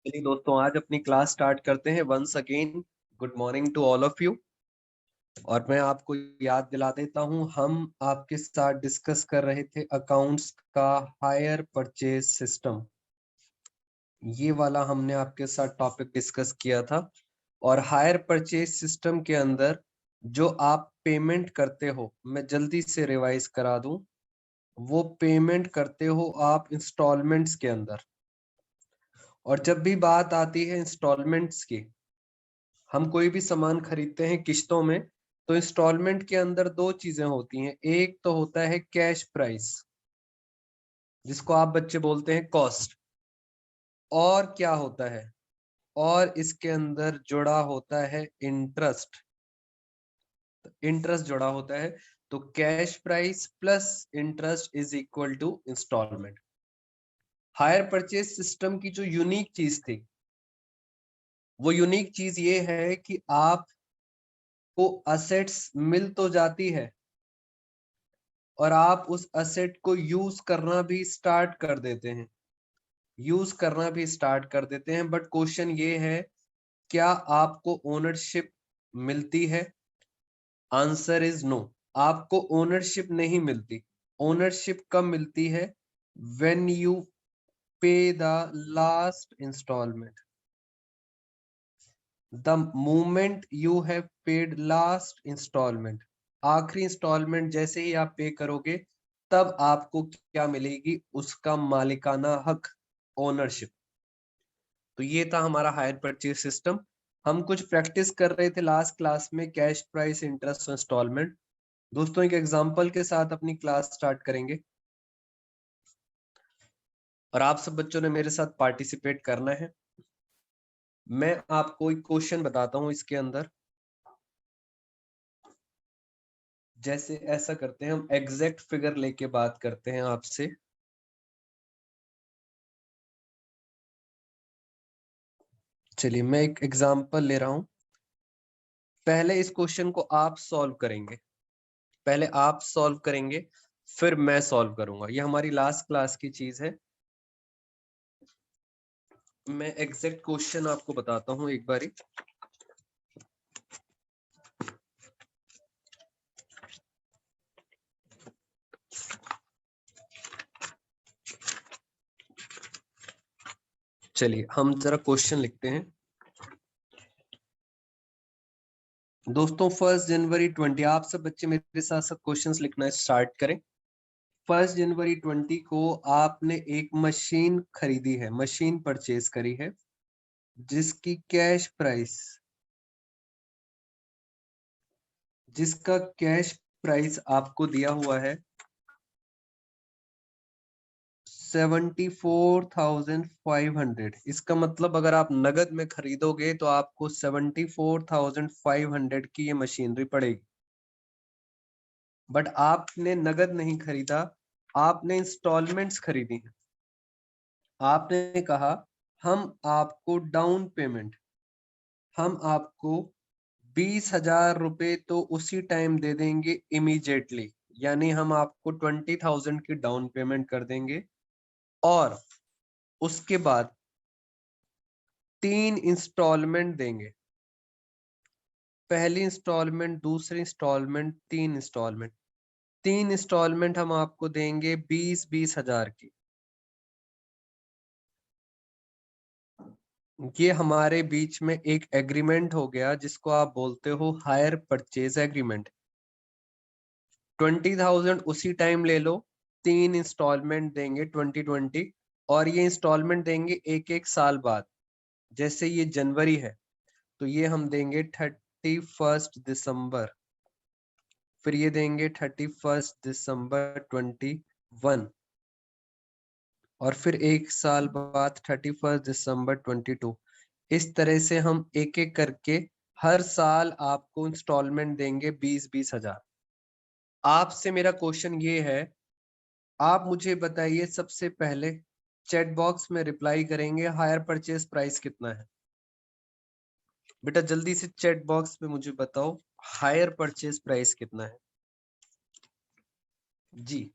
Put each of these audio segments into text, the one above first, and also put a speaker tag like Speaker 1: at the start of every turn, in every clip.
Speaker 1: चलिए दोस्तों, आज अपनी क्लास स्टार्ट करते हैं। Once again good morning to all of you. और मैं आपको याद दिला देता हूं, हम आपके साथ डिस्कस कर रहे थे अकाउंट्स का हायर परचेज सिस्टम। ये वाला हमने आपके साथ टॉपिक डिस्कस किया था। और हायर परचेज सिस्टम के अंदर जो आप पेमेंट करते हो, मैं जल्दी से रिवाइज करा दूं, वो पेमेंट करते हो आप इंस्टॉलमेंट्स के अंदर। और जब भी बात आती है इंस्टॉलमेंट्स की, हम कोई भी सामान खरीदते हैं किश्तों में, तो इंस्टॉलमेंट के अंदर दो चीजें होती हैं। एक तो होता है कैश प्राइस, जिसको आप बच्चे बोलते हैं कॉस्ट। और क्या होता है, और इसके अंदर जुड़ा होता है इंटरेस्ट। इंटरेस्ट जुड़ा होता है, तो cash price plus interest is equal to instalment. Hire purchase system की जो यूनिक चीज थी, वो यूनिक चीज ये है कि आपको असेट्स मिल तो जाती है और आप उस असेट को यूज करना भी स्टार्ट कर देते हैं। बट क्वेश्चन ये है, क्या आपको ओनरशिप मिलती है? Answer is no. आपको ओनरशिप नहीं मिलती। ओनरशिप कब मिलती है? When you pay the last instalment. The moment you have paid last instalment, आखिरी इंस्टॉलमेंट जैसे ही आप पे करोगे, तब आपको क्या मिलेगी? उसका मालिकाना हक, ओनरशिप। तो ये था हमारा हायर परचेज सिस्टम। हम कुछ प्रैक्टिस कर रहे थे लास्ट क्लास में, कैश प्राइस, इंटरेस्ट, इंस्टॉलमेंट। दोस्तों, एक एग्जांपल के साथ अपनी क्लास स्टार्ट करेंगे और आप सब बच्चों ने मेरे साथ पार्टिसिपेट करना है। मैं आपको एक क्वेश्चन बताता हूं इसके अंदर। जैसे ऐसा करते हैं, हम एग्जैक्ट फिगर लेके बात करते हैं आपसे। चलिए, मैं एक एग्जांपल ले रहा हूं। पहले इस क्वेश्चन को आप सॉल्व करेंगे। फिर मैं सॉल्व करूंगा। ये हमारी लास्ट क्लास की चीज है। मैं एग्जैक्ट क्वेश्चन आपको बताता हूं एक बारी। चलिए, हम जरा क्वेश्चन लिखते हैं। दोस्तों, 1 जनवरी 20, आप सब बच्चे मेरे साथ सब क्वेश्चंस लिखना स्टार्ट करें। 1 जनवरी 20 को आपने एक मशीन खरीदी है, मशीन परचेज करी है, जिसकी कैश प्राइस, जिसका कैश प्राइस आपको दिया हुआ है 74,500। इसका मतलब अगर आप नगद में खरीदोगे तो आपको 74,500 की ये मशीनरी पड़ेगी। बट आपने नगद नहीं खरीदा, आपने इंस्टॉलमेंट्स खरीदी है। आपने कहा, हम आपको डाउन पेमेंट, हम आपको 20,000 रुपए तो उसी टाइम दे देंगे, इमीडिएटली। यानी हम आपको 20,000 की डाउन पेमेंट कर देंगे और उसके बाद 3 इंस्टॉलमेंट देंगे। पहली इंस्टॉलमेंट, दूसरी इंस्टॉलमेंट, 3 इंस्टॉलमेंट। 3 इंस्टॉलमेंट हम आपको देंगे 20,000 की। ये हमारे बीच में एक एग्रीमेंट हो गया, जिसको आप बोलते हो हायर परचेज एग्रीमेंट। 20,000 उसी टाइम ले लो, 3 इंस्टॉलमेंट देंगे 2020, और ये इंस्टॉलमेंट देंगे एक एक साल बाद। जैसे ये जनवरी है, तो ये हम देंगे 31 दिसंबर। फिर ये देंगे 31 दिसंबर 21, और फिर एक साल बाद 31 दिसंबर 22। इस तरह से हम एक एक करके हर साल आपको इंस्टॉलमेंट देंगे 20,000। आपसे मेरा क्वेश्चन ये है, आप मुझे बताइए सबसे पहले, चैट बॉक्स में रिप्लाई करेंगे, हायर परचेज प्राइस कितना है? बेटा जल्दी से चैट बॉक्स में मुझे बताओ, हायर परचेज प्राइस कितना है? जी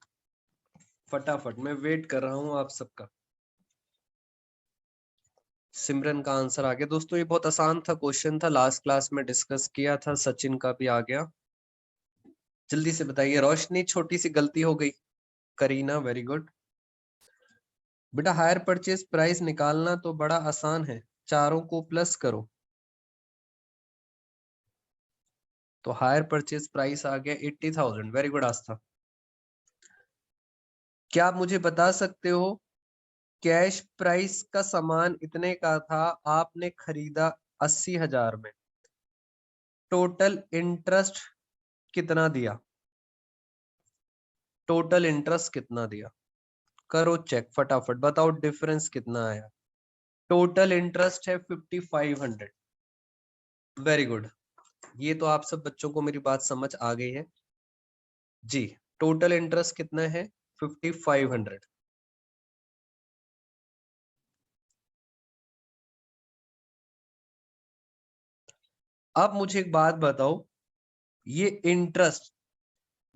Speaker 1: फटाफट, मैं वेट कर रहा हूं आप सबका। सिमरन का आंसर आ गया। दोस्तों ये बहुत आसान था क्वेश्चन था, लास्ट क्लास में डिस्कस किया था, सचिन का भी आ गया। जल्दी से बताइए। रोशनी छोटी सी गलती हो गई। Kareena very good. बेटा हायर परचेज प्राइस निकालना तो बड़ा आसान है, चारों को प्लस करो। तो हायर परचेज प्राइस आ गया 80,000। वेरी गुड आस्था। क्या आप मुझे बता सकते हो कैश प्राइस का सामान इतने का था, आपने खरीदा 80,000 में, टोटल इंटरेस्ट कितना दिया? टोटल इंटरेस्ट कितना दिया? करो चेक फटाफट, बताओ डिफरेंस कितना आया। टोटल इंटरेस्ट है 5500। Very good. ये तो आप सब बच्चों को मेरी बात समझ आ गई है जी। टोटल इंटरेस्ट कितना है? 5500। अब मुझे एक बात बताओ, ये इंटरेस्ट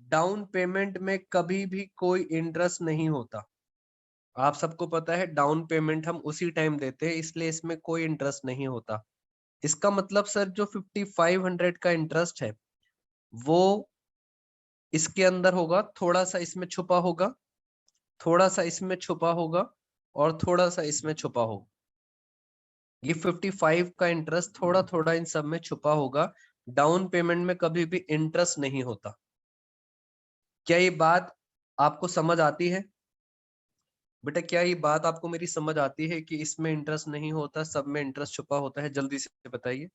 Speaker 1: डाउन पेमेंट में कभी भी कोई इंटरेस्ट नहीं होता। आप सबको पता है डाउन पेमेंट हम उसी टाइम देते हैं, इसलिए इसमें कोई इंटरेस्ट नहीं होता। इसका मतलब सर जो 5500 का इंटरेस्ट है वो इसके अंदर होगा, थोड़ा सा इसमें छुपा होगा, थोड़ा सा इसमें छुपा होगा, और थोड़ा सा इसमें छुपा होगा। ये 55 का इंटरेस्ट थोड़ा थोड़ा इन सब में छुपा होगा। डाउन पेमेंट में कभी भी इंटरेस्ट नहीं होता। क्या ये बात आपको समझ आती है? बेटा क्या ये बात आपको मेरी समझ आती है कि इसमें इंटरेस्ट नहीं होता, सब में इंटरेस्ट छुपा होता है? जल्दी से बताइए।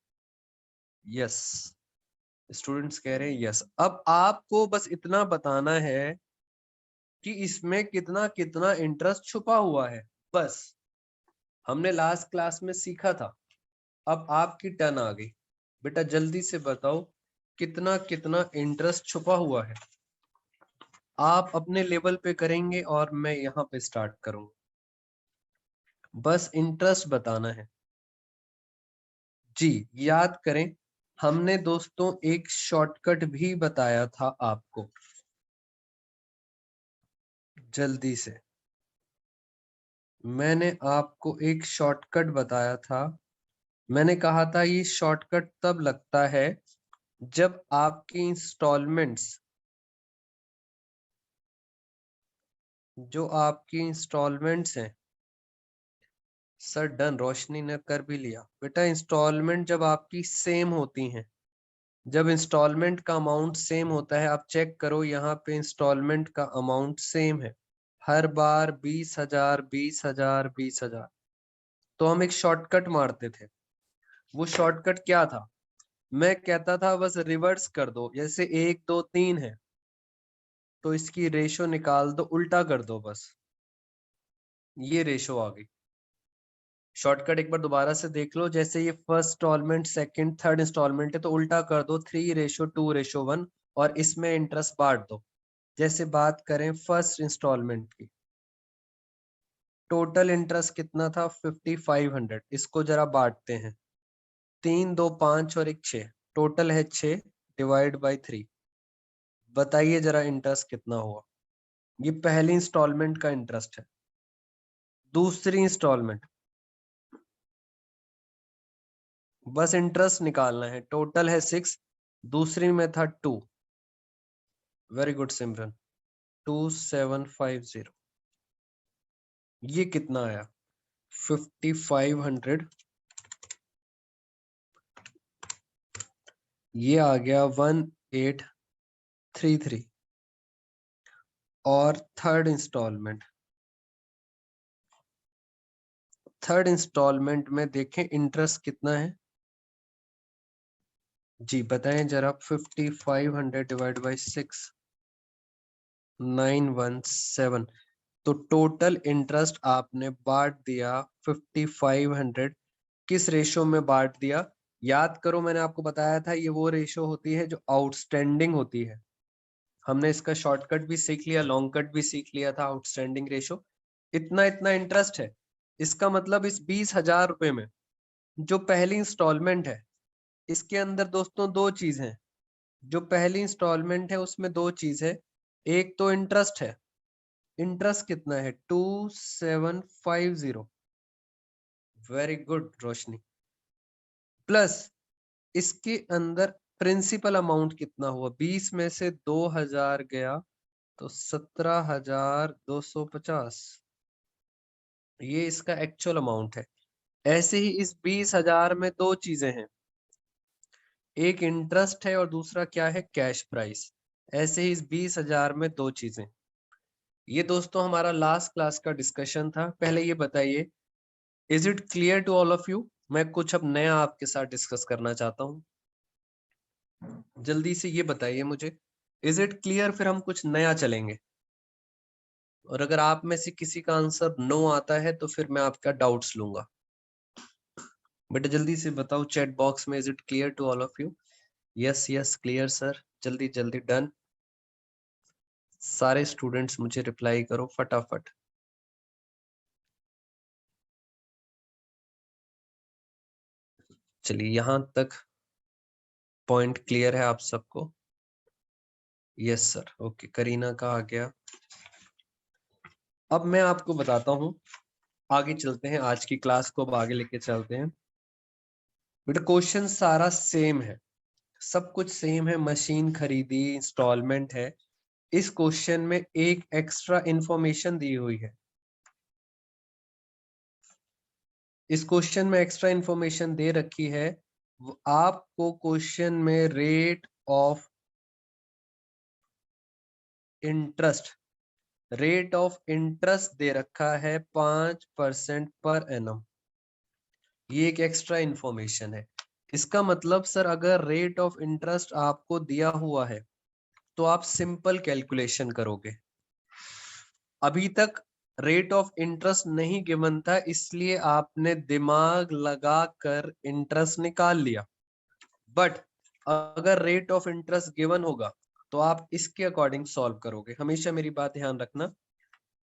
Speaker 1: यस, स्टूडेंट्स कह रहे हैं यस। अब आपको बस इतना बताना है कि इसमें कितना कितना इंटरेस्ट छुपा हुआ है, बस। हमने लास्ट क्लास में सीखा था, अब आपकी टर्न आ गई। बेटा जल्दी से बताओ कितना कितना इंटरेस्ट छुपा हुआ है। आप अपने लेवल पे करेंगे और मैं यहाँ पे स्टार्ट करूंगा, बस इंटरेस्ट बताना है जी। याद करें, हमने दोस्तों एक शॉर्टकट भी बताया था आपको। जल्दी से, मैंने आपको एक शॉर्टकट बताया था। मैंने कहा था ये शॉर्टकट तब लगता है जब आपकी इंस्टॉलमेंट्स, जो आपकी इंस्टॉलमेंट्स हैं। सर डन, रोशनी ने कर भी लिया। बेटा इंस्टॉलमेंट जब आपकी सेम होती हैं, जब इंस्टॉलमेंट का अमाउंट सेम होता है, आप चेक करो यहाँ पे इंस्टॉलमेंट का अमाउंट सेम है हर बार 20,000 20,000 20,000। तो हम एक शॉर्टकट मारते थे। वो शॉर्टकट क्या था? मैं कहता था बस रिवर्स कर दो, जैसे 1 2 3 है तो इसकी रेशो निकाल दो, उल्टा कर दो बस। ये रेशो आ गई। शॉर्टकट एक बार दोबारा से देख लो, जैसे ये first instalment second third instalment है तो उल्टा कर दो 3:2:1 और इसमें इंटरेस्ट बांट दो। जैसे बात करें फर्स्ट इंस्टॉलमेंट की, टोटल इंटरेस्ट कितना था? 5500। इसको जरा बांटते हैं, 3 2 5 और 1 6, टोटल है 6 डिवाइड बाई 3। बताइए जरा इंटरेस्ट कितना हुआ? ये पहली इंस्टॉलमेंट का इंटरेस्ट है। दूसरी इंस्टॉलमेंट, बस इंटरेस्ट निकालना है। टोटल है 6, दूसरी में था 2। वेरी गुड सिमरन, 2750। ये कितना आया? 5500। ये आ गया 1833। और थर्ड इंस्टॉलमेंट में देखें इंटरेस्ट कितना है जी, बताएं जरा। 5500 डिवाइड बाई 6, 917। तो टोटल इंटरेस्ट आपने बांट दिया 5500। किस रेशो में बांट दिया? याद करो, मैंने आपको बताया था ये वो रेशो होती है जो आउटस्टैंडिंग होती है। हमने इसका शॉर्टकट भी सीख लिया, लॉन्ग कट भी सीख लिया था। आउटस्टैंडिंग रेशो, इतना इतना इंटरेस्ट है। इसका मतलब इस 20,000 रुपए में जो पहली इंस्टॉलमेंट है, इसके अंदर दोस्तों दो चीज है। जो पहली इंस्टॉलमेंट है उसमें दो चीज है, एक तो इंटरेस्ट है। इंटरेस्ट कितना है? 2750। वेरी गुड रोशनी। प्लस इसके अंदर प्रिंसिपल अमाउंट कितना हुआ, 20 में से 2000 गया तो 17,250, ये इसका एक्चुअल अमाउंट है। ऐसे ही इस 20,000 में दो चीजें हैं, एक इंटरेस्ट है और दूसरा क्या है, कैश प्राइस। ऐसे ही इस 20,000 में दो चीजें। ये दोस्तों हमारा लास्ट क्लास का डिस्कशन था। पहले ये बताइए, is it clear to all of you? मैं कुछ अब नया आपके साथ डिस्कस करना चाहता हूँ, जल्दी से ये बताइए मुझे, इज इट क्लियर? फिर हम कुछ नया चलेंगे, और अगर आप में से किसी का आंसर नो आता है तो फिर मैं आपका डाउट्स लूंगा। बेटा जल्दी से बताओ चैट बॉक्स में, is it clear to all of you? Yes yes clear sir, जल्दी जल्दी डन। सारे स्टूडेंट्स मुझे रिप्लाई करो फटाफट। चलिए यहां तक पॉइंट क्लियर है आप सबको? यस सर, ओके, करीना का आ गया। अब मैं आपको बताता हूं, आगे चलते हैं, आज की क्लास को अब आगे लेके चलते हैं। बेटा क्वेश्चन सारा सेम है, सब कुछ सेम है, मशीन खरीदी, इंस्टॉलमेंट है। इस क्वेश्चन में एक एक्स्ट्रा इंफॉर्मेशन दी हुई है। इस क्वेश्चन में एक्स्ट्रा इंफॉर्मेशन दे रखी है, आपको क्वेश्चन में rate of interest, rate of interest दे रखा है 5% पर एनम। ये एक एक्स्ट्रा इंफॉर्मेशन है। इसका मतलब सर अगर रेट ऑफ इंटरेस्ट आपको दिया हुआ है तो आप सिंपल कैलकुलेशन करोगे। अभी तक रेट ऑफ इंटरेस्ट नहीं गिवन था, इसलिए आपने दिमाग लगा कर इंटरेस्ट निकाल लिया। बट अगर रेट ऑफ इंटरेस्ट गिवन होगा तो आप इसके अकॉर्डिंग सॉल्व करोगे। हमेशा मेरी बात ध्यान रखना,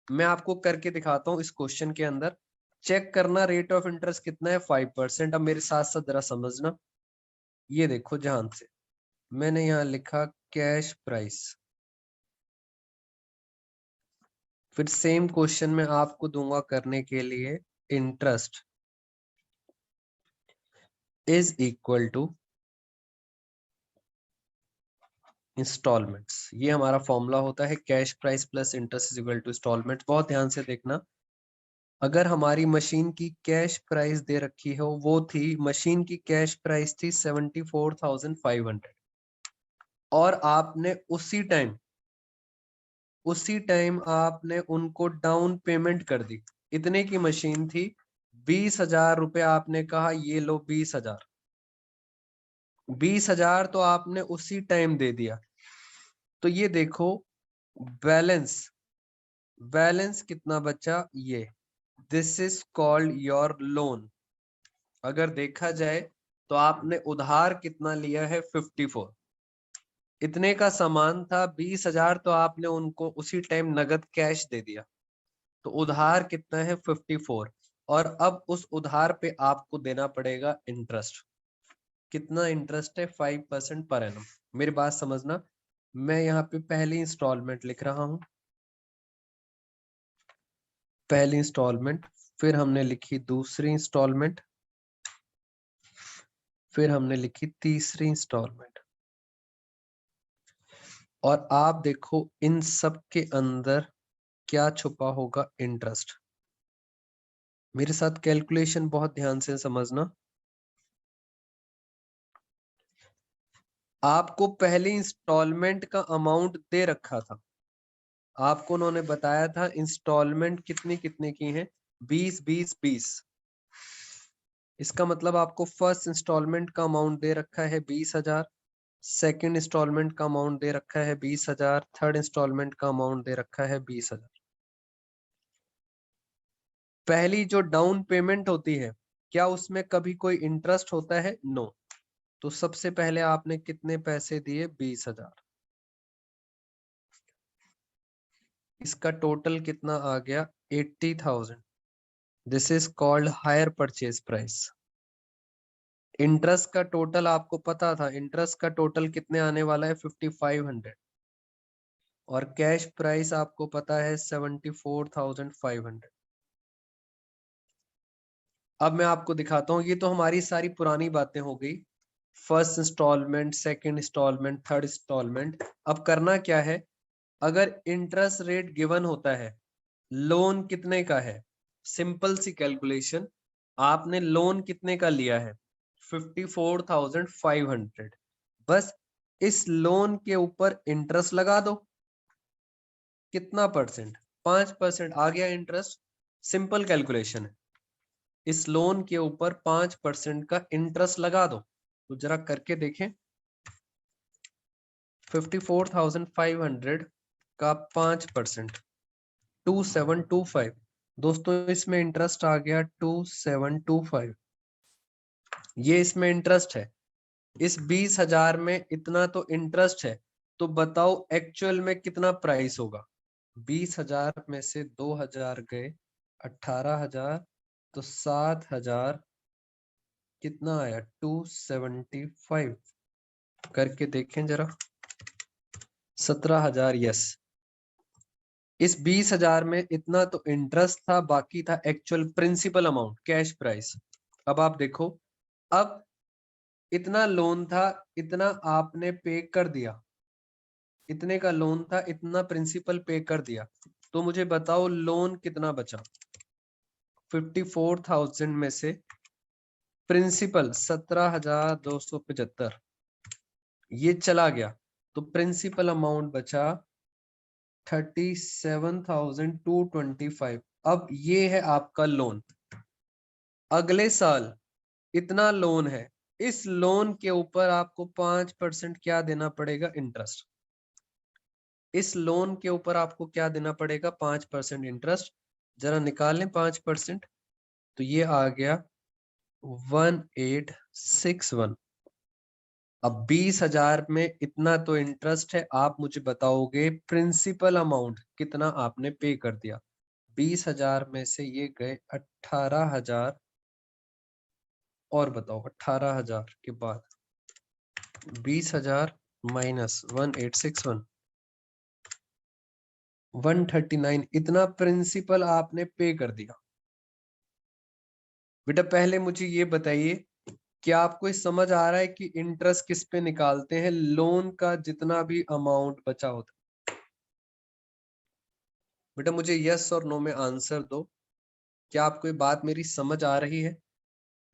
Speaker 1: मैं आपको करके दिखाता हूँ इस क्वेश्चन के अंदर। चेक करना रेट ऑफ इंटरेस्ट कितना है, 5%। अब मेरे साथ साथ जरा समझना, ये देखो ध्यान से, मैंने यहाँ लिखा कैश प्राइस। फिर सेम क्वेश्चन में आपको दूंगा करने के लिए, interest is equal to instalments. ये हमारा फॉर्मूला होता है, cash price plus interest is equal to instalment. बहुत ध्यान से देखना, अगर हमारी मशीन की कैश प्राइस दे रखी हो, वो थी, मशीन की कैश प्राइस थी 74,500, और आपने उसी टाइम आपने उनको डाउन पेमेंट कर दी। इतने की मशीन थी, 20,000 रुपये आपने कहा ये लो 20,000, 20,000 तो आपने उसी टाइम दे दिया। तो ये देखो बैलेंस, बैलेंस कितना बचा, ये, this is called your loan. अगर देखा जाए तो आपने उधार कितना लिया है, 54। इतने का सामान था, 20,000 तो आपने उनको उसी टाइम नगद कैश दे दिया, तो उधार कितना है, 54। और अब उस उधार पे आपको देना पड़ेगा इंटरेस्ट। कितना इंटरेस्ट है, 5% पर एनम। मेरी बात समझना, मैं यहाँ पे पहली इंस्टॉलमेंट लिख रहा हूँ, पहली इंस्टॉलमेंट, फिर हमने लिखी दूसरी इंस्टॉलमेंट, फिर हमने लिखी तीसरी इंस्टॉलमेंट। और आप देखो इन सब के अंदर क्या छुपा होगा, इंटरेस्ट। मेरे साथ कैलकुलेशन बहुत ध्यान से समझना। आपको पहली इंस्टॉलमेंट का अमाउंट दे रखा था, आपको उन्होंने बताया था इंस्टॉलमेंट कितनी कितने की हैं, 20 20 20। इसका मतलब आपको फर्स्ट इंस्टॉलमेंट का अमाउंट दे रखा है 20,000, सेकेंड इंस्टॉलमेंट का अमाउंट दे रखा है 20,000, थर्ड इंस्टॉलमेंट का अमाउंट दे रखा है 20,000। पहली जो डाउन पेमेंट होती है, क्या उसमें कभी कोई इंटरेस्ट होता है? नो। तो सबसे पहले आपने कितने पैसे दिए, 20,000। इसका टोटल कितना आ गया, 80,000। This is called hire purchase price. Interest का टोटल आपको पता था, इंटरेस्ट का टोटल कितने आने वाला है, 5,500। और कैश प्राइस आपको पता है 74,500। अब मैं आपको दिखाता हूँ, ये तो हमारी सारी पुरानी बातें हो गई, first instalment, second instalment, third instalment. अब करना क्या है, अगर इंटरेस्ट रेट गिवन होता है, लोन कितने का है, सिंपल सी कैलकुलेशन, आपने लोन कितने का लिया है 54,500, बस इस लोन के ऊपर इंटरेस्ट लगा दो। कितना परसेंट, 5% आ गया इंटरेस्ट। सिंपल कैलकुलेशन है, इस लोन के ऊपर 5% का इंटरेस्ट लगा दो। तो जरा करके देखें, 54,500 का 5%, 2725। दोस्तों इसमें इंटरेस्ट आ गया 2725, ये इसमें इंटरेस्ट है। इस 20,000 में इतना तो इंटरेस्ट है, तो बताओ एक्चुअल में कितना प्राइस होगा। 20,000 में से 2,000 गए, 18,000, तो 7,000, कितना आया 275। करके देखें जरा, 17,000, यस। इस 20,000 में इतना तो इंटरेस्ट था, बाकी था actual principal amount, cash price. अब आप देखो, अब इतना लोन था, इतना आपने पे कर दिया, इतने का लोन था, इतना प्रिंसिपल पे कर दिया, तो मुझे बताओ लोन कितना बचा। 54,000 में से प्रिंसिपल 17,275, ये चला गया, तो प्रिंसिपल अमाउंट बचा 37,225। अब ये है आपका लोन। अगले साल इतना लोन है, इस लोन के ऊपर आपको 5% क्या देना पड़ेगा, इंटरेस्ट। इस लोन के ऊपर आपको क्या देना पड़ेगा, 5% इंटरेस्ट। जरा निकालें 5%, तो ये आ गया 1861। अब 20,000 में इतना तो इंटरेस्ट है, आप मुझे बताओगे प्रिंसिपल अमाउंट कितना आपने पे कर दिया। 20,000 में से ये गए 18,000, और बताओ 18,000 के बाद 20,000 माइनस 1861, 139, इतना प्रिंसिपल आपने पे कर दिया। बेटा पहले मुझे ये बताइए, क्या आपको इस समझ आ रहा है कि इंटरेस्ट किस पे निकालते हैं, लोन का जितना भी अमाउंट बचा होता है। बेटा मुझे यस और नो में आंसर दो, क्या आपको ये बात मेरी समझ आ रही है।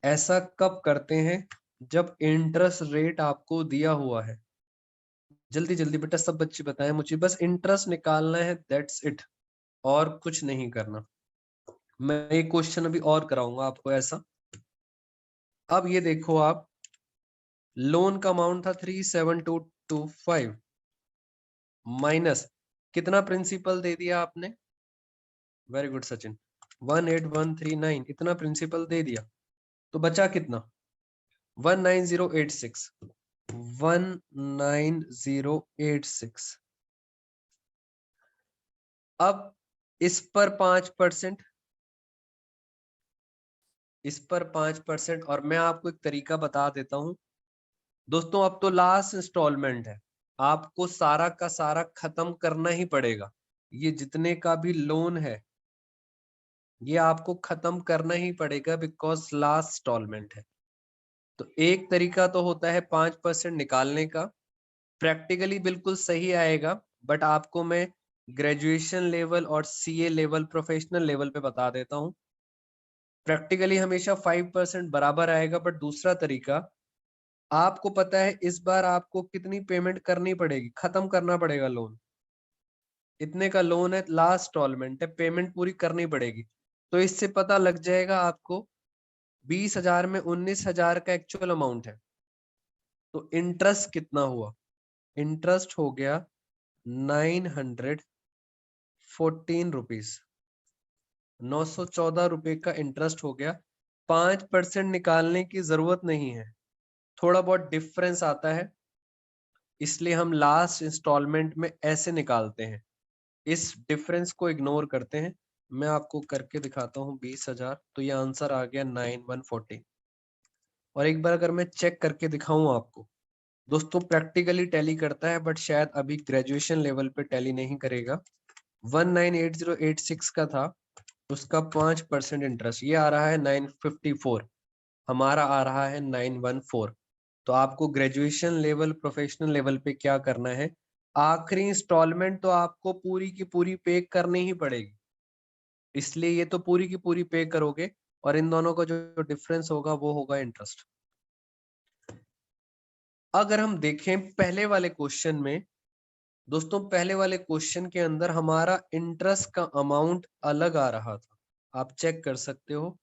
Speaker 1: ऐसा कब करते हैं, जब इंटरेस्ट रेट आपको दिया हुआ है। जल्दी जल्दी बेटा सब बच्चे बताएं मुझे, बस इंटरेस्ट निकालना है, दैट्स इट, और कुछ नहीं करना। मैं एक क्वेश्चन अभी और कराऊंगा आपको ऐसा। अब ये देखो आप, लोन का अमाउंट था 37,225 माइनस कितना प्रिंसिपल दे दिया आपने, वेरी गुड सचिन, 18139, इतना प्रिंसिपल दे दिया, तो बचा कितना 19086, 19086। अब इस पर 5%, इस पर 5%, और मैं आपको एक तरीका बता देता हूं दोस्तों। अब तो लास्ट इंस्टॉलमेंट है, आपको सारा का सारा खत्म करना ही पड़ेगा। ये जितने का भी लोन है, ये आपको खत्म करना ही पड़ेगा, बिकॉज लास्ट इंस्टॉलमेंट है। तो एक तरीका तो होता है 5% निकालने का, प्रैक्टिकली बिल्कुल सही आएगा, बट आपको मैं ग्रेजुएशन लेवल और सीए लेवल, प्रोफेशनल लेवल पे बता देता हूँ। प्रैक्टिकली हमेशा 5% बराबर आएगा, बट दूसरा तरीका, आपको पता है इस बार आपको कितनी पेमेंट करनी पड़ेगी, खत्म करना पड़ेगा लोन। इतने का लोन है, लास्ट इंस्टॉलमेंट है, पेमेंट पूरी करनी पड़ेगी। तो इससे पता लग जाएगा आपको 20,000 में 19,000 का एक्चुअल अमाउंट है, तो इंटरेस्ट कितना हुआ। इंटरेस्ट हो गया 914 रुपीज, 914 रुपए का इंटरेस्ट हो गया। 5% निकालने की जरूरत नहीं है, थोड़ा बहुत डिफरेंस आता है, इसलिए हम लास्ट इंस्टॉलमेंट में ऐसे निकालते हैं, इस डिफरेंस को इग्नोर करते हैं। मैं आपको करके दिखाता हूँ 20,000, तो ये आंसर आ गया 9140। और एक बार अगर मैं चेक करके दिखाऊं आपको, दोस्तों प्रैक्टिकली टैली करता है, बट शायद अभी ग्रेजुएशन लेवल पे टैली नहीं करेगा। 198086 का था, उसका 5% इंटरेस्ट, ये आ रहा है 954, हमारा आ रहा है 914। तो आपको ग्रेजुएशन लेवल, प्रोफेशनल लेवल पे क्या करना है, आखिरी इंस्टॉलमेंट तो आपको पूरी की पूरी पे करनी ही पड़ेगी, इसलिए ये तो पूरी की पूरी पे करोगे, और इन दोनों का जो डिफरेंस होगा वो होगा इंटरेस्ट। अगर हम देखें पहले वाले क्वेश्चन में, दोस्तों पहले वाले क्वेश्चन के अंदर हमारा इंटरेस्ट का अमाउंट अलग आ रहा था, आप चेक कर सकते हो।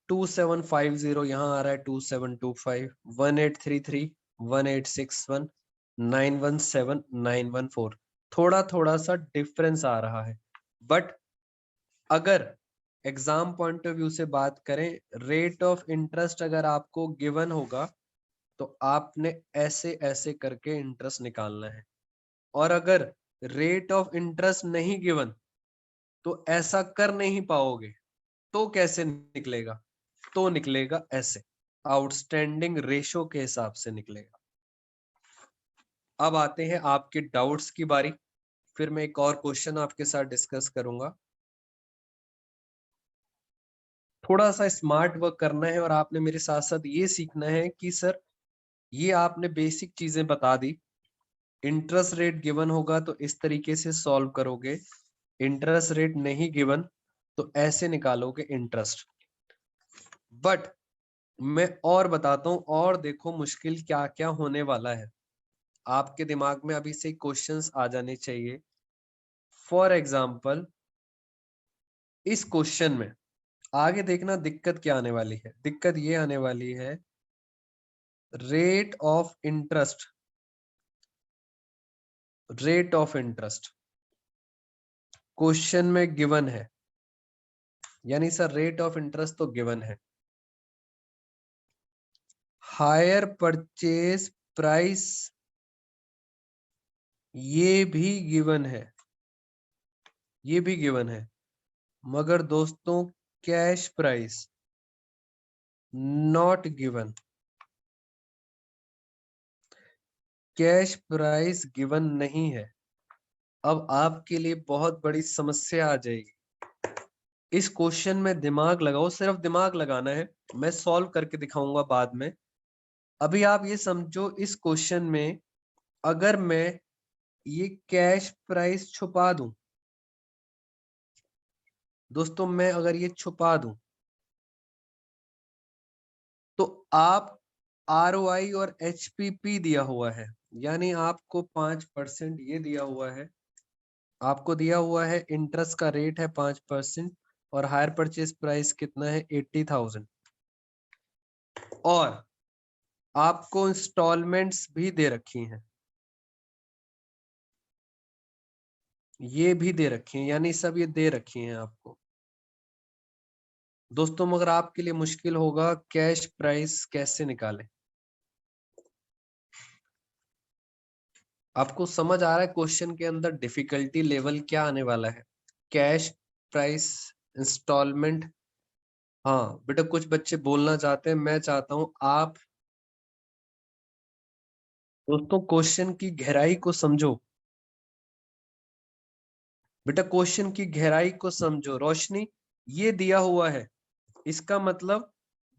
Speaker 1: 2750 यहाँ आ रहा है, 2725, 1833, 1861, 917, 914, थोड़ा थोड़ा सा डिफरेंस आ रहा है। बट अगर एग्जाम पॉइंट ऑफ व्यू से बात करें, रेट ऑफ इंटरेस्ट अगर आपको गिवन होगा तो आपने ऐसे ऐसे करके इंटरेस्ट निकालना है, और अगर रेट ऑफ इंटरेस्ट नहीं गिवन तो ऐसा कर नहीं पाओगे। तो कैसे निकलेगा, तो निकलेगा ऐसे, आउटस्टैंडिंग रेशो के हिसाब से निकलेगा। अब आते हैं आपके डाउट्स की बारी, फिर मैं एक और क्वेश्चन आपके साथ डिस्कस करूंगा। थोड़ा सा स्मार्ट वर्क करना है, और आपने मेरे साथ साथ ये सीखना है कि सर ये आपने बेसिक चीजें बता दी, इंटरेस्ट रेट गिवन होगा तो इस तरीके से सॉल्व करोगे, इंटरेस्ट रेट नहीं गिवन तो ऐसे निकालोगे इंटरेस्ट। बट मैं और बताता हूं, और देखो मुश्किल क्या क्या होने वाला है, आपके दिमाग में अभी से क्वेश्चंस आ जाने चाहिए। फॉर एग्जाम्पल इस क्वेश्चन में आगे देखना दिक्कत क्या आने वाली है, दिक्कत ये आने वाली है, rate of interest, rate of interest question में गिवन है, यानी सर रेट ऑफ इंटरेस्ट तो गिवन है, हायर परचेज प्राइस ये भी गिवन है, ये भी गिवन है, मगर दोस्तों cash price not given, cash price given नहीं है। अब आपके लिए बहुत बड़ी समस्या आ जाएगी, इस क्वेश्चन में दिमाग लगाओ, सिर्फ दिमाग लगाना है, मैं सॉल्व करके दिखाऊंगा बाद में। अभी आप ये समझो, इस क्वेश्चन में अगर मैं ये कैश प्राइस छुपा दूं, दोस्तों मैं अगर ये छुपा दूं तो आप ROI और HPP दिया हुआ है, यानी आपको 5% ये दिया हुआ है, आपको दिया हुआ है इंटरेस्ट का रेट है 5%, और हायर परचेज प्राइस कितना है 80,000, और आपको इंस्टॉलमेंट्स भी दे रखी हैं, ये भी दे रखी हैं, यानी सब ये दे रखी हैं आपको। दोस्तों मगर आपके लिए मुश्किल होगा कैश प्राइस कैसे निकालें। आपको समझ आ रहा है क्वेश्चन के अंदर डिफिकल्टी लेवल क्या आने वाला है, कैश प्राइस, इंस्टॉलमेंट। हाँ बेटा कुछ बच्चे बोलना चाहते हैं, मैं चाहता हूं आप दोस्तों क्वेश्चन की गहराई को समझो, बेटा क्वेश्चन की गहराई को समझो। रोशनी ये दिया हुआ है, इसका मतलब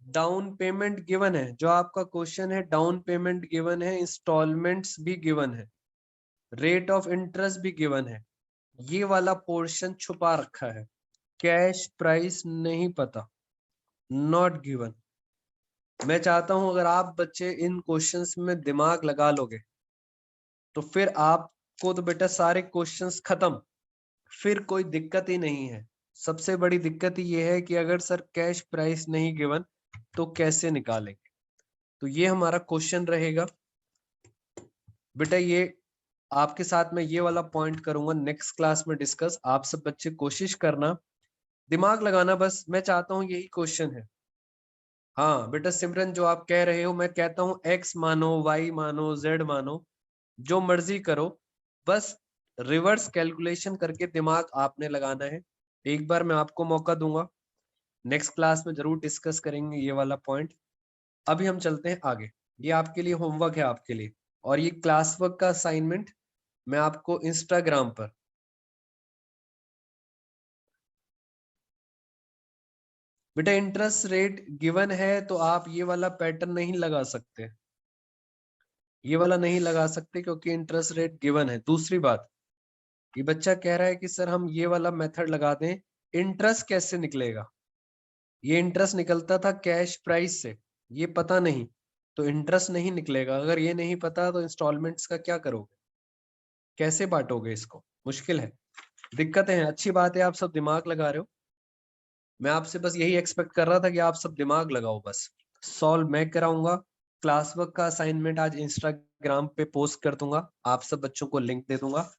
Speaker 1: डाउन पेमेंट गिवन है, जो आपका क्वेश्चन है डाउन पेमेंट गिवन है, इंस्टॉलमेंट्स भी गिवन है, रेट ऑफ इंटरेस्ट भी गिवन है, ये वाला पोर्शन छुपा रखा है, कैश प्राइस नहीं पता, नॉट गिवन। मैं चाहता हूं अगर आप बच्चे इन क्वेश्चंस में दिमाग लगा लोगे तो फिर आपको तो बेटा सारे क्वेश्चंस खत्म, फिर कोई दिक्कत ही नहीं है। सबसे बड़ी दिक्कत ये है कि अगर सर कैश प्राइस नहीं गिवन तो कैसे निकालेंगे, तो ये हमारा क्वेश्चन रहेगा बेटा। ये आपके साथ में ये वाला पॉइंट करूंगा नेक्स्ट क्लास में डिस्कस। आप सब बच्चे कोशिश करना, दिमाग लगाना, बस मैं चाहता हूं यही क्वेश्चन है। हाँ बेटा सिमरन जो आप कह रहे हो, मैं कहता हूँ X मानो, Y मानो, Z मानो, जो मर्जी करो, बस रिवर्स कैलकुलेशन करके दिमाग आपने लगाना है। एक बार मैं आपको मौका दूंगा, नेक्स्ट क्लास में जरूर डिस्कस करेंगे ये वाला पॉइंट। अभी हम चलते हैं आगे, ये आपके लिए होमवर्क है आपके लिए, और ये क्लास वर्क का असाइनमेंट मैं आपको इंस्टाग्राम पर बेटा इंटरेस्ट रेट गिवन है तो आप ये वाला पैटर्न नहीं लगा सकते, ये वाला नहीं लगा सकते क्योंकि इंटरेस्ट रेट गिवन है। दूसरी बात, ये बच्चा कह रहा है कि सर हम ये वाला मेथड लगा दें, इंटरेस्ट कैसे निकलेगा? ये इंटरेस्ट निकलता था कैश प्राइस से, ये पता नहीं तो इंटरेस्ट नहीं निकलेगा। अगर ये नहीं पता तो इंस्टॉलमेंट्स का क्या करोगे, कैसे बांटोगे इसको? मुश्किल है, दिक्कतें हैं। अच्छी बात है आप सब दिमाग लगा रहे हो, मैं आपसे बस यही एक्सपेक्ट कर रहा था कि आप सब दिमाग लगाओ। बस सॉल्व मैं कराऊंगा, क्लास वर्क का असाइनमेंट आज इंस्टाग्राम पे पोस्ट कर दूंगा, आप सब बच्चों को लिंक दे दूंगा।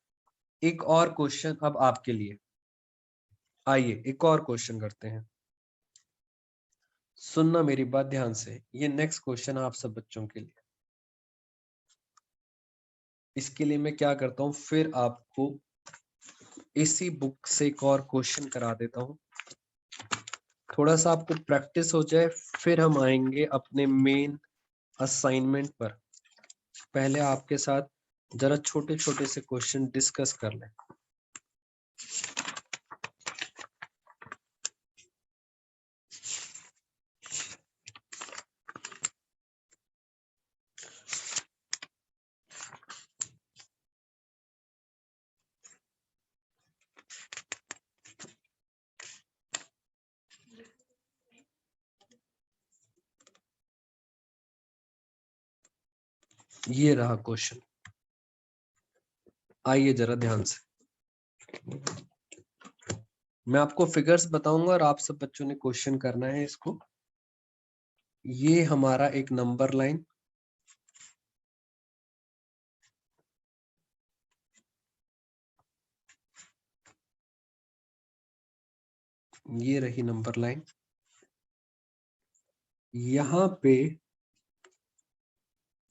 Speaker 1: एक और क्वेश्चन अब आपके लिए, आइए एक और क्वेश्चन करते हैं। सुनना मेरी बात ध्यान से, ये नेक्स्ट क्वेश्चन आप सब बच्चों के लिए। इसके लिए मैं क्या करता हूँ, फिर आपको इसी बुक से एक और क्वेश्चन करा देता हूँ, थोड़ा सा आपको प्रैक्टिस हो जाए, फिर हम आएंगे अपने मेन असाइनमेंट पर। पहले आपके साथ जरा छोटे छोटे से क्वेश्चन डिस्कस कर लें। ये रहा क्वेश्चन, आइए जरा ध्यान से, मैं आपको फिगर्स बताऊंगा और आप सब बच्चों ने क्वेश्चन करना है इसको। ये हमारा एक नंबर लाइन, ये रही नंबर लाइन, यहाँ पे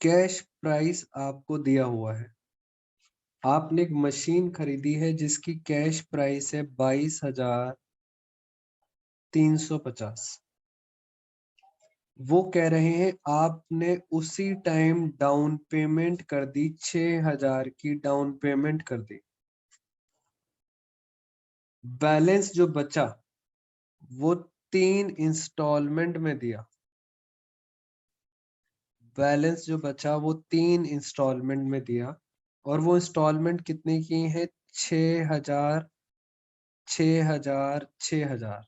Speaker 1: कैश प्राइस आपको दिया हुआ है। आपने एक मशीन खरीदी है जिसकी कैश प्राइस है 22,350। वो कह रहे हैं आपने उसी टाइम डाउन पेमेंट कर दी, 6,000 की डाउन पेमेंट कर दी। बैलेंस जो बचा वो 3 इंस्टॉलमेंट में दिया, बैलेंस जो बचा वो 3 इंस्टॉलमेंट में दिया, और वो इंस्टॉलमेंट कितने की है? 6,000, 6,000, 6,000।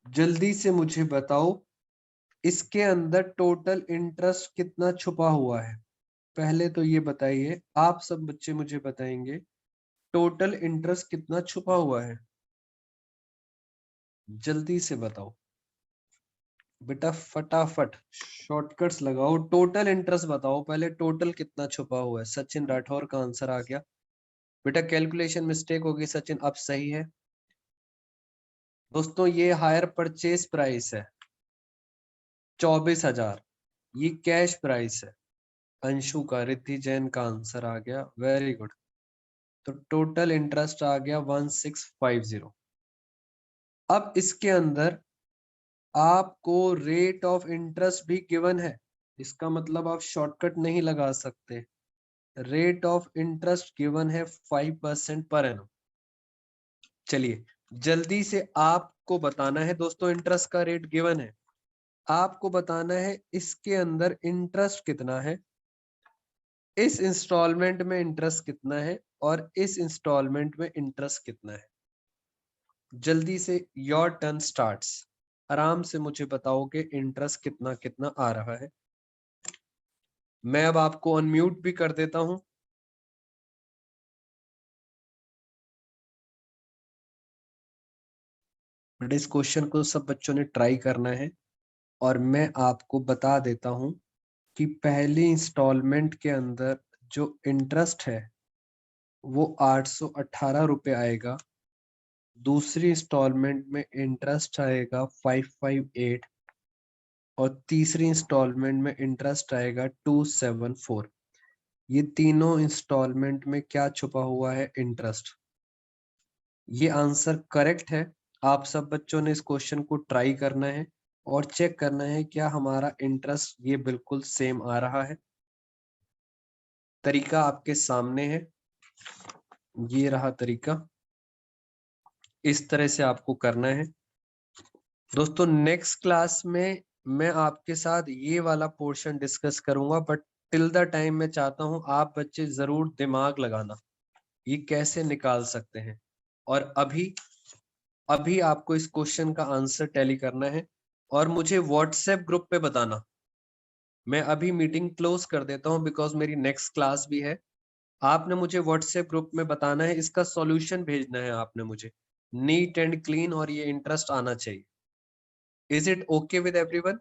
Speaker 1: जल्दी से मुझे बताओ इसके अंदर टोटल इंटरेस्ट कितना छुपा हुआ है? पहले तो ये बताइए, आप सब बच्चे मुझे बताएंगे टोटल इंटरेस्ट कितना छुपा हुआ है? जल्दी से बताओ बेटा, फटाफट शॉर्टकट्स लगाओ, टोटल इंटरेस्ट बताओ पहले, टोटल कितना छुपा हुआ है? सचिन राठौर का आंसर आ गया। बेटा कैलकुलेशन मिस्टेक होगी सचिन, अब सही है। दोस्तों ये हायर परचेज प्राइस है 24,000, ये कैश प्राइस है। अंशु का, रिद्धि जैन का आंसर आ गया, वेरी गुड। तो टोटल इंटरेस्ट आ गया 1650। अब इसके अंदर आपको रेट ऑफ इंटरेस्ट भी गिवन है, इसका मतलब आप शॉर्टकट नहीं लगा सकते। रेट ऑफ इंटरेस्ट गिवन है 5% पर एनम। चलिए जल्दी से आपको बताना है दोस्तों, इंटरेस्ट का रेट गिवन है, आपको बताना है इसके अंदर इंटरेस्ट कितना है, इस इंस्टॉलमेंट में इंटरेस्ट कितना है, और इस इंस्टॉलमेंट में इंटरेस्ट कितना है। जल्दी से योर टर्न स्टार्ट्स, आराम से मुझे बताओगे इंटरेस्ट कितना कितना आ रहा है। मैं अब आपको अनम्यूट भी कर देता हूं। बट इस क्वेश्चन को सब बच्चों ने ट्राई करना है, और मैं आपको बता देता हूं कि पहली इंस्टॉलमेंट के अंदर जो इंटरेस्ट है वो 818 रुपये आएगा, दूसरी इंस्टॉलमेंट में इंटरेस्ट आएगा 558, और तीसरी इंस्टॉलमेंट में इंटरेस्ट आएगा 274। ये तीनों इंस्टॉलमेंट में क्या छुपा हुआ है? इंटरेस्ट। ये आंसर करेक्ट है। आप सब बच्चों ने इस क्वेश्चन को ट्राई करना है और चेक करना है क्या हमारा इंटरेस्ट ये बिल्कुल सेम आ रहा है। तरीका आपके सामने है, ये रहा तरीका। इस तरह से आपको करना है दोस्तों। नेक्स्ट क्लास में मैं आपके साथ ये वाला पोर्शन डिस्कस करूंगा, बट टिल द टाइम मैं चाहता हूं आप बच्चे जरूर दिमाग लगाना ये कैसे निकाल सकते हैं। और अभी अभी आपको इस क्वेश्चन का आंसर टैली करना है और मुझे व्हाट्सएप ग्रुप पे बताना। मैं अभी मीटिंग क्लोज कर देता हूं बिकॉज मेरी नेक्स्ट क्लास भी है। आपने मुझे व्हाट्सएप ग्रुप में बताना है, इसका सॉल्यूशन भेजना है आपने मुझे, नीट एंड क्लीन, और ये इंटरेस्ट आना चाहिए। Is it okay with everyone?